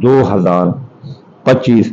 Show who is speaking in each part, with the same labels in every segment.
Speaker 1: 2025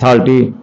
Speaker 1: 30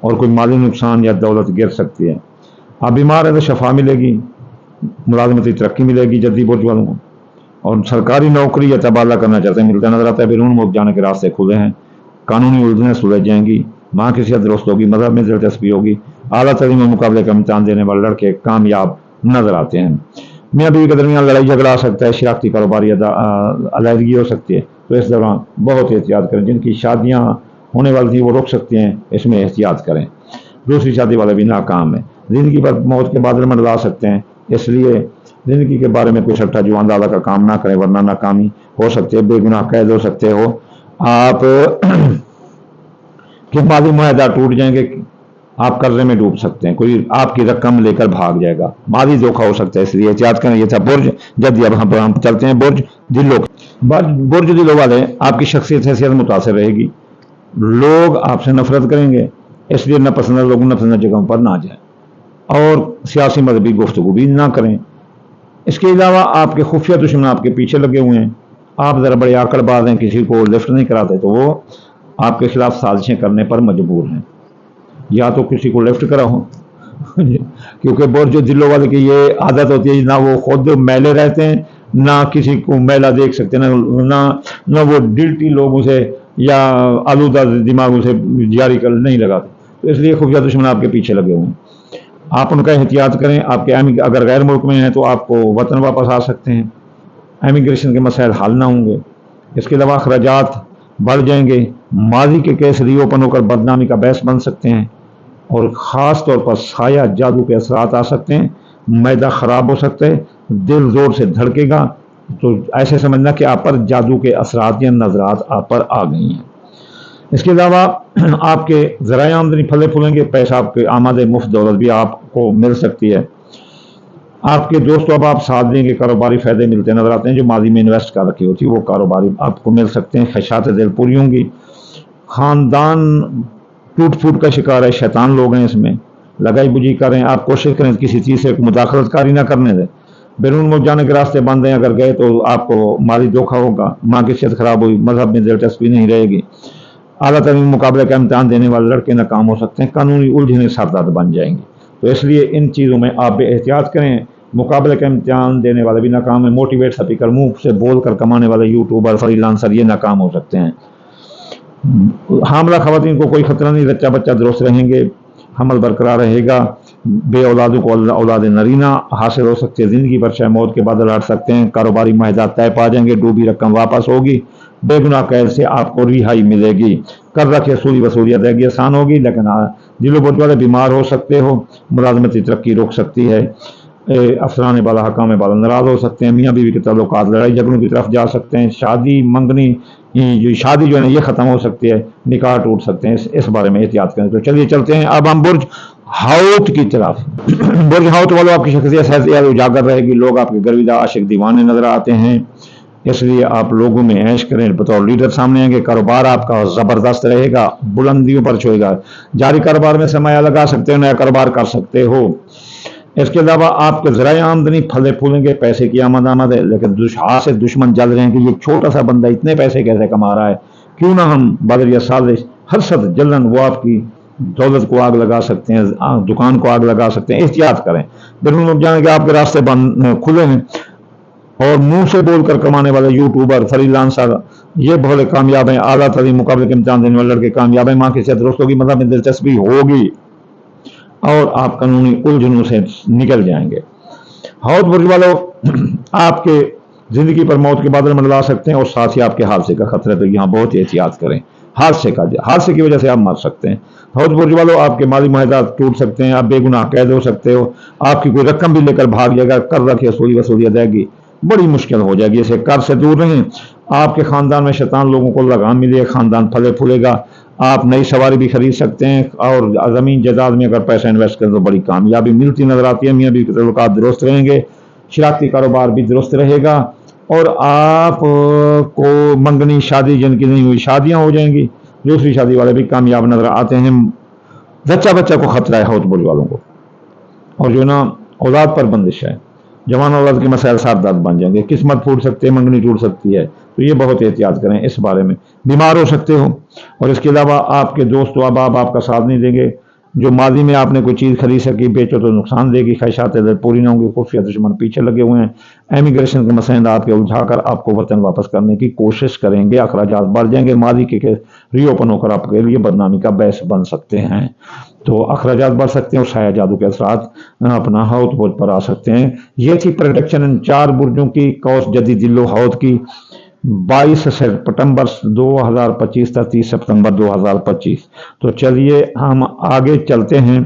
Speaker 1: اور کوئی مالی نقصان یا دولت گر سکتی ہے. آپ بیمار ہیں تو شفا ملے گی، ملازمتی ترقی ملے گی جدید برج والوں کو. اور سرکاری نوکری یا تبادلہ کرنا چاہتے ہیں ملتا نظر آتا ہے. بیرون ملک جانے کے راستے کھلے ہیں، قانونی الجھنیں سلجھ جائیں گی، ماں کی صحت درست ہوگی، مذہب میں دلچسپی ہوگی، اعلیٰ تعلیم اور مقابلے کا امتحان دینے والے لڑکے کامیاب نظر آتے ہیں. میاں بیوی کے درمیان لڑائی جھگڑا آ سکتا ہے، شراکتی کاروباری علیحدگی ہو سکتی ہے، تو اس دوران بہت احتیاط کریں. جن کی شادیاں ہونے والی تھیں وہ رک سکتے ہیں، اس میں احتیاط کریں. دوسری شادی والے بھی ناکام ہیں، زندگی پر موت کے بادل منڈلا سکتے ہیں، اس لیے زندگی کے بارے میں کوئی سٹا جو اندازہ کا کام نہ کریں ورنہ ناکامی ہو سکتی ہے، بے گناہ قید ہو سکتے ہو آپ کہ مالی معاہدات ٹوٹ جائیں گے، آپ قرضے میں ڈوب سکتے ہیں، کوئی آپ کی رقم لے کر بھاگ جائے گا، مالی دھوکہ ہو سکتا ہے، اس لیے احتیاط کریں. یہ تھا برج جدی. اب ہم چلتے ہیں برج دلوں. برج دلوں والے آپ کی شخصیت حیثیت متاثر رہے گی، لوگ آپ سے نفرت کریں گے، اس لیے ناپسندیدہ لوگوں ناپسندیدہ جگہوں پر نہ جائیں اور سیاسی مذہبی گفتگو بھی نہ کریں. اس کے علاوہ آپ کے خفیہ دشمن آپ کے پیچھے لگے ہوئے ہیں، آپ ذرا بڑے آکڑ باز ہیں، کسی کو لفٹ نہیں کراتے تو وہ آپ کے خلاف سازشیں کرنے پر مجبور ہیں، یا تو کسی کو لفٹ کراؤ کیونکہ برج دلوں والے کی یہ عادت ہوتی ہے، نہ وہ خود میلے رہتے ہیں، نہ کسی کو میلہ دیکھ سکتے ہیں، نہ وہ ڈلٹی لوگوں سے یا آلودہ دماغوں سے جاری کر نہیں لگاتے، تو اس لیے خفیہ دشمن آپ کے پیچھے لگے ہوئے ہیں. آپ ان کا احتیاط کریں. آپ کے اگر غیر ملک میں ہیں تو آپ کو وطن واپس آ سکتے ہیں، امیگریشن کے مسائل حل نہ ہوں گے. اس کے علاوہ اخراجات بڑھ جائیں گے، ماضی کے کیس ری اوپن ہو کر بدنامی کا باعث بن سکتے ہیں، اور خاص طور پر سایہ جادو کے اثرات آ سکتے ہیں. معدہ خراب ہو سکتا ہے، دل زور سے دھڑکے گا، تو ایسے سمجھنا کہ آپ پر جادو کے اثرات یا نظرات آپ پر آ گئی ہیں. اس کے علاوہ آپ کے ذرائع آمدنی پھلے پھولیں گے، پیسہ آپ کے آمد مفت دولت بھی آپ کو مل سکتی ہے. آپ کے دوستوں اب آپ ساتھ دیں گے، کاروباری فائدے ملتے نظر آتے ہیں. جو ماضی میں انویسٹ کر رکھی ہوتی ہے وہ کاروباری آپ کو مل سکتے ہیں. خواہشات دل پوری ہوں گی. خاندان ٹوٹ پھوٹ کا شکار ہے، شیطان لوگ ہیں، اس میں لگائی بجھی کریں. آپ کوشش کریں کسی چیز سے مداخلت کاری نہ کرنے دیں. بیرون ملک جانے کے راستے بند ہیں، اگر گئے تو آپ کو مالی دھوکہ ہوگا، ماں کی صحت خراب ہوئی، مذہب میں دلچسپی نہیں رہے گی. اعلیٰ تعلیم مقابلے کا امتحان دینے والے لڑکے ناکام ہو سکتے ہیں، قانونی الجھنیں سردرد بن جائیں گی. تو اس لیے ان چیزوں میں آپ بھی احتیاط کریں. مقابلے کا امتحان دینے والے بھی ناکام ہیں. موٹیویٹ سپیکر، منہ سے بول کر کمانے والے یوٹیوبر، فری لانسر، یہ ناکام ہو سکتے ہیں. حاملہ خواتین کو کوئی خطرہ نہیں، بچہ بچہ درست رہیں گے، حمل برقرار رہے گا. بے اولادوں کو اولاد نرینہ حاصل ہو سکتی ہے. زندگی پر شاید موت کے بادل ہٹ سکتے ہیں. کاروباری معاہدات طے پا جائیں گے، ڈوبی رقم واپس ہوگی. بے گناہ قید سے آپ کو رہائی ملے گی. قرضہ کی وصولی ادائیگی آسان ہوگی، لیکن دل و برج والے بیمار ہو سکتے ہو. ملازمتی ترقی رک سکتی ہے. افسران بالا، حکام بالا ناراض ہو سکتے ہیں. میاں بیوی کے تعلقات لڑائی جھگڑوں کی طرف جا سکتے ہیں. شادی منگنی شادی جو ہے نا یہ ختم ہو سکتی ہے، نکاح ٹوٹ سکتے ہیں. اس بارے میں احتیاط کریں. تو چلیے چلتے ہیں اب ہم برج ہاؤت کی طرف. برج ہاؤت والوں آپ کی شخصیت اجاگر رہے گی. لوگ آپ کے گرویدہ عاشق دیوانے نظر آتے ہیں، اس لیے آپ لوگوں میں عیش کریں. بطور لیڈر سامنے آئیں گے. کاروبار آپ کا زبردست رہے گا، بلندیوں پر چھوئے گا. جاری کاروبار میں سرمایہ لگا سکتے ہو، نیا کاروبار کر سکتے ہو. اس کے علاوہ آپ کے ذرائع آمدنی پھلے پھولیں گے. پیسے کی آمد ہے، لیکن ہاتھ سے دشمن جل رہے ہیں کہ یہ چھوٹا سا بندہ اتنے پیسے کیسے کما رہا ہے، کیوں نہ ہم بدریہ سازش حسد جلن وہ آپ کی دولت کو آگ لگا سکتے ہیں، دکان کو آگ لگا سکتے ہیں. احتیاط کریں. بیرون ملک جانے کے آپ کے راستے بند کھلے ہیں، اور منہ سے بول کر کمانے والے یوٹیوبر، فری لانسر یہ بہت کامیاب ہیں. اعلیٰ تعلیم مقابلے کے امتحان دینے والے لڑکے کامیاب ہیں. ماں کی صحت درست ہوگی، مذہب میں دلچسپی ہوگی، اور آپ قانونی الجھنوں سے نکل جائیں گے. ہاؤت برج والوں آپ کے زندگی پر موت کے بادل منڈلا سکتے ہیں، اور ساتھ ہی آپ کے حادثے کا خطرہ ہے، تو یہاں بہت احتیاط کریں. حادثے کی وجہ سے آپ مر سکتے ہیں. ہاؤت برج والوں آپ کے مالی معاہدات ٹوٹ سکتے ہیں، آپ بے گناہ قید ہو سکتے ہو. آپ کی کوئی رقم بھی لے کر بھاگ جائے گا. قرضہ کی وصولی ادائیگی بڑی مشکل ہو جائے گی. اسے قرض سے دور رہیں. آپ کے خاندان میں شیطان لوگوں کو لگام ملے، خاندان پھلے پھولے گا. آپ نئی سواری بھی خرید سکتے ہیں، اور زمین جائیداد میں اگر پیسہ انویسٹ کریں تو بڑی کامیابی ملتی نظر آتی ہے. میاں بیوی کے تعلقات درست رہیں گے، شراکتی کاروبار بھی درست رہے گا، اور آپ کو منگنی شادی جن کی نہیں ہوئی شادیاں ہو جائیں گی. دوسری شادی والے بھی کامیاب نظر آتے ہیں. بچہ کو خطرہ ہے ہاؤت برج والوں کو، اور جو نا اولاد پر بندش ہے. جوان اولاد کے مسائل سردرد بن جائیں گے. قسمت پھوٹ سکتے ہیں، منگنی ٹوٹ سکتی ہے، تو یہ بہت احتیاط کریں. اس بارے میں بیمار ہو سکتے ہو. اور اس کے علاوہ آپ کے دوست و احباب آپ کا ساتھ نہیں دیں گے. جو ماضی میں آپ نے کوئی چیز خرید سکی بیچو تو نقصان دے گی، خواہشات پوری نہ ہوں گی، خفیہ دشمن پیچھے لگے ہوئے ہیں، امیگریشن کے مسائل آپ کے الجھا کر آپ کو وطن واپس کرنے کی کوشش کریں گے، اخراجات بڑھ جائیں گے، ماضی کے ری اوپن ہو کر آپ کے لیے بدنامی کا باعث بن سکتے ہیں، تو اخراجات بڑھ سکتے ہیں اور سایہ جادو کے اثرات اپنا حوت بوجھ پر آ سکتے ہیں۔ یہ تھی پریڈکشن ان 4 برجوں کی، قوس جدی ذل و حوت کی، 22 سپٹمبر 2025 تا 30 سپتمبر 2025۔ تو چلیے ہم آگے چلتے ہیں۔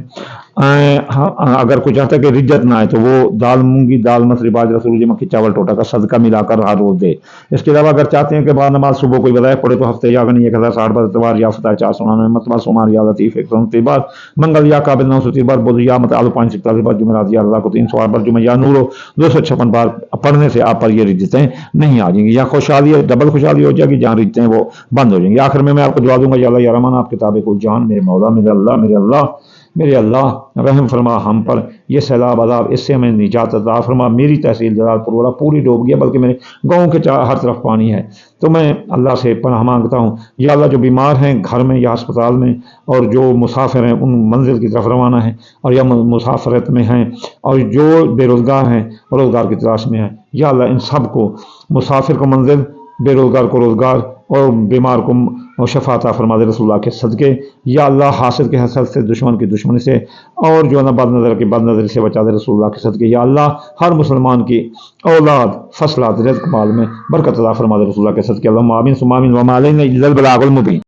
Speaker 1: اگر کوئی چاہتا ہے کہ رجت نہ آئے تو وہ دال مونگی، دال مسری، باجرہ، سروجی مکھی، چاول ٹوٹا کا صدقہ ملا کر ہر روز دے۔ اس کے علاوہ اگر چاہتے ہیں کہ بعد نماز صبح کوئی ودائع پڑھے تو ہفتے یا غنی 1060 بار اتوار یا فتح 499 مرتبہ، سوموار یا لطیف 129 بار، منگل یا قابل 930 بار، بدھ یا متعال 547 بار، جمعرات یا اللہ کو 308 بار، جمعہ یا نورو 256 بار پڑھنے سے آپ پر یہ رجتیں نہیں آ جائیں گی، یا خوشحالی ڈبل خوشحالی ہو جائے گی، جہاں رجتیں وہ بند ہو جائیں گی۔ آخر میں آپ کو دعا دوں گا، یا اللہ یا رحمان، آپ کتاب کو جان، میرے مولا، میرے اللہ رحم فرما ہم پر، یہ سیلاب عذاب اس سے ہمیں نجات عطا فرما، میری تحصیل جلال پور والا پوری ڈوب گیا، بلکہ میرے گاؤں کے ہر طرف پانی ہے، تو میں اللہ سے پناہ مانگتا ہوں، یا اللہ جو بیمار ہیں گھر میں یا اسپتال میں، اور جو مسافر ہیں ان منزل کی طرف روانہ ہیں اور یا مسافرت میں ہیں، اور جو بے روزگار ہیں اور روزگار کی تلاش میں ہیں، یا اللہ ان سب کو، مسافر کو منزل، بے روزگار کو روزگار، اور بیمار کو شفا عطا فرما دے رسول اللہ کے صدقے، یا اللہ حاسد کے حسد سے، دشمن کی دشمنی سے، اور جو ہے نا بد نظر کی بد نظری سے بچا دے رسول اللہ کے صدقے، یا اللہ ہر مسلمان کی اولاد، فصلات، رزق، مال میں برکت عطا فرما دے رسول اللہ کے صدقے، اللہم آمین ثم آمین، وما علینا الا البلاغ المبین۔